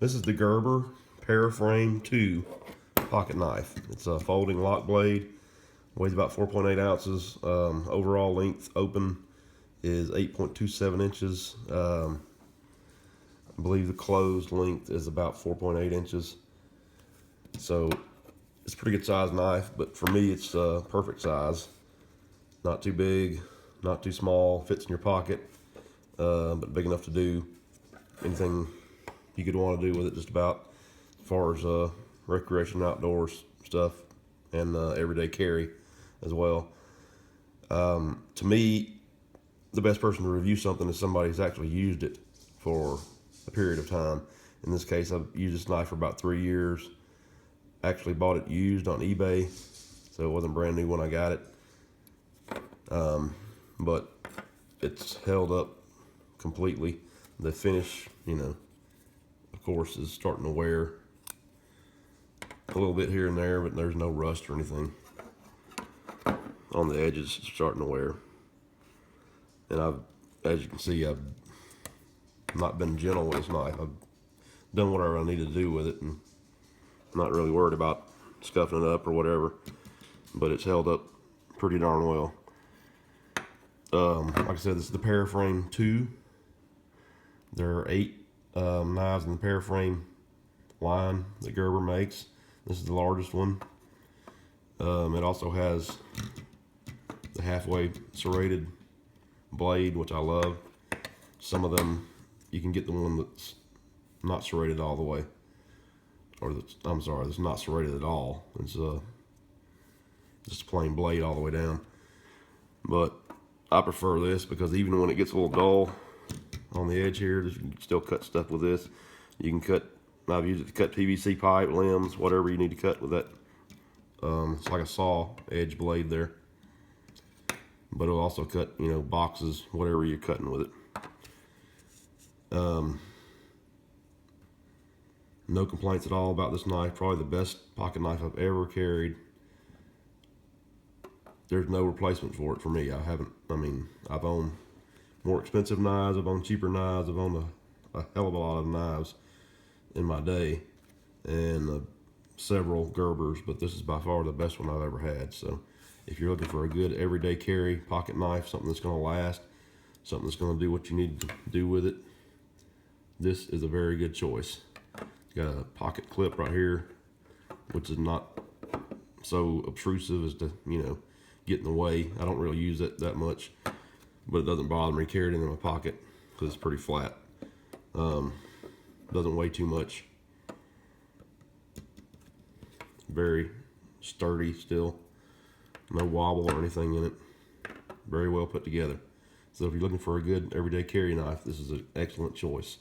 This is the Gerber Paraframe II pocket knife. It's a folding lock blade, weighs about 4.8 ounces. Overall length open is 8.27 inches. I believe the closed length is about 4.8 inches. So it's a pretty good size knife, but for me it's perfect size. Not too big, not too small, fits in your pocket, but big enough to do anything you could want to do with it, just about, as far as recreation, outdoors stuff, and everyday carry as well. To me, the best person to review something is somebody who's actually used it for a period of time. In this case, I've used this knife for about 3 years. Actually bought it used on eBay, so it wasn't brand new when I got it. But it's held up completely. The finish, of course, is starting to wear a little bit here and there, but there's no rust or anything on the edges. It's starting to wear, and as you can see, I've not been gentle with this knife. I've done whatever I need to do with it, and I'm not really worried about scuffing it up or whatever, but it's held up pretty darn well. Like I said, this is the Paraframe II. There are 8 knives in the Paraframe line that Gerber makes. This is the largest one. It also has the halfway serrated blade, which I love. Some of them, you can get the one that's not serrated all the way, or that's not serrated at all. It's just a plain blade all the way down. But I prefer this because even when it gets a little dull on the edge here, you can still cut stuff with this. You can cut, I've used it to cut PVC pipe, limbs, whatever you need to cut with that. It's like a saw edge blade there. But it'll also cut, boxes, whatever you're cutting with it. No complaints at all about this knife. Probably the best pocket knife I've ever carried. There's no replacement for it for me. I've owned more expensive knives, I've owned cheaper knives, I've owned a hell of a lot of knives in my day, and several Gerbers, but this is by far the best one I've ever had. So if you're looking for a good everyday carry pocket knife, something that's going to last, something that's going to do what you need to do with it, this is a very good choice. It's got a pocket clip right here, which is not so obtrusive as to, get in the way. I don't really use it that much, but it doesn't bother me carrying it in my pocket because it's pretty flat. Doesn't weigh too much. Very sturdy still. No wobble or anything in it. Very well put together. So if you're looking for a good everyday carry knife, this is an excellent choice.